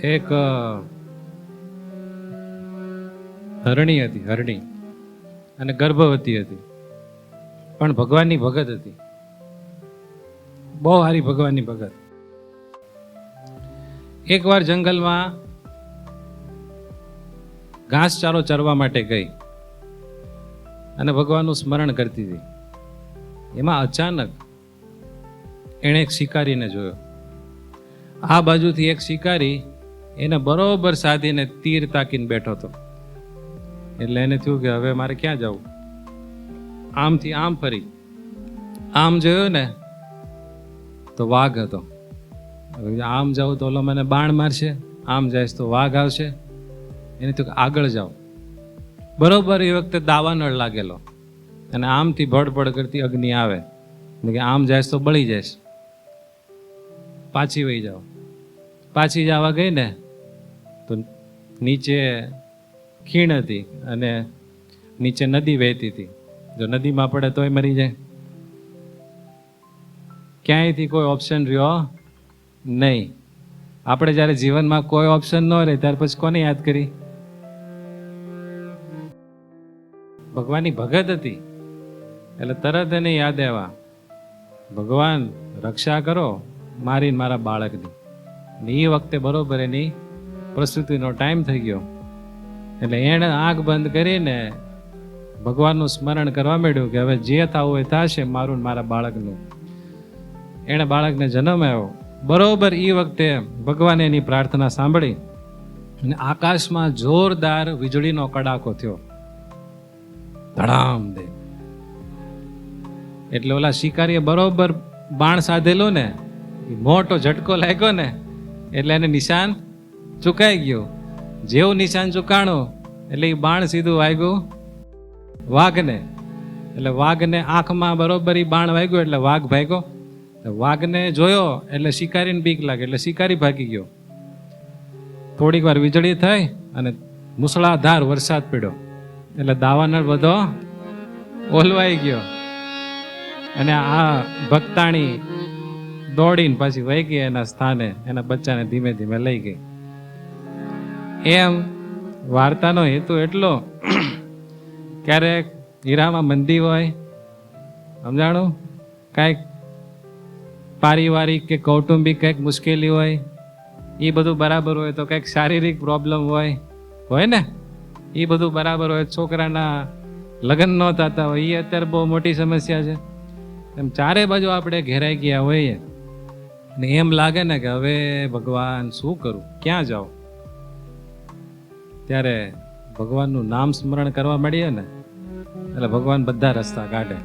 એક હરણી હતી, હરણી, અને ગર્ભવતી હતી, પણ ભગવાનની ભગત હતી, બહુ સારી ભગવાનની ભગત. એકવાર જંગલમાં ઘાસચારો ચરવા માટે ગઈ અને ભગવાનનું સ્મરણ કરતી હતી. એમાં અચાનક એણે એક શિકારીને જોયો. આ બાજુથી એક શિકારી એને બરોબર સાધીને તીર તાકીને બેઠો હતો. એટલે એને થયું કે હવે મારે ક્યાં જવું. આમથી આમ ફરી, આમ જોયું ને તો વાઘ હતો. આમ જાઉં તો ઓલો મને બાણ મારશે, આમ જાય તો વાઘ આવશે. એને થયું કે આગળ જાઓ. બરોબર એ વખતે દાવાનળ લાગેલો અને આમથી ભડભડ કરતી અગ્નિ આવે કે આમ જાય તો બળી જાય, પાછી વહી જાઓ. પાછી જવા ગઈ ને તો નીચે ખીણ હતી અને નીચે નદી વહેતી હતી. જો નદીમાં પડે તોય મરી જાય. ક્યાંયથી કોઈ ઓપ્શન રહ્યો નહીં. આપણે જ્યારે જીવનમાં કોઈ ઓપ્શન ન રહે ત્યાર પછી કોને યાદ કરી? ભગવાનની ભગત હતી એટલે તરત એને યાદ આવ્યા, ભગવાન રક્ષા કરો મારીને મારા બાળકની. ને એ વખતે બરોબર એની પ્રસૂતિનો ટાઈમ થઈ ગયો. એટલે એણે આંખ બંધ કરીને ભગવાનનું સ્મરણ કરવા માંડ્યું કે હવે જે થવું એ થશે, મારું ને મારા બાળકનું. એણે બાળકને જન્મ આવ્યો. બરોબર એ વખતે ભગવાને એની પ્રાર્થના સાંભળી અને આકાશમાં જોરદાર વીજળીનો કડાકો થયો, ધડામ દે. એટલે ઓલા શિકારીએ બરોબર બાણ સાધેલો ને, મોટો ઝટકો લાગ્યો ને એટલે એને નિશાન ચૂકાઈ ગયું. જેવું નિશાન ચૂકાણું એટલે એ બાણ સીધું વાગ્યું વાઘને. એટલે વાઘને આંખમાં બરોબર એ બાણ વાગ્યું એટલે વાઘ ભાગ્યો. વાઘને જોયો એટલે શિકારીને બીક લાગે એટલે શિકારી ભાગી ગયો. થોડીક વાર વીજળી થઈ અને મુસળાધાર વરસાદ પડ્યો એટલે દાવાનળ બધો ઓલવાઈ ગયો અને આ ભક્તાણી દોડીને પાછી વહી ગઈ એના સ્થાને, એના બચ્ચાને ધીમે ધીમે લઈ ગઈ. એમ વાર્તાનો હેતુ એટલો, ક્યારેક હીરામાં મંદી હોય, સમજાણું, કાંઈક પારિવારિક કે કૌટુંબિક કંઈક મુશ્કેલી હોય, એ બધું બરાબર હોય તો કંઈક શારીરિક પ્રોબ્લેમ હોય ને, એ બધું બરાબર હોય. છોકરાના લગ્ન ન થતા હોય, એ અત્યારે બહુ મોટી સમસ્યા છે. એમ ચારે બાજુ આપણે ઘેરાઈ ગયા હોઈએ ને એમ લાગે ને કે હવે ભગવાન શું કરું, ક્યાં જાઉં? ત્યારે ભગવાનનું નામ સ્મરણ કરવા મળીએ ને એટલે ભગવાન બધા રસ્તા કાઢે.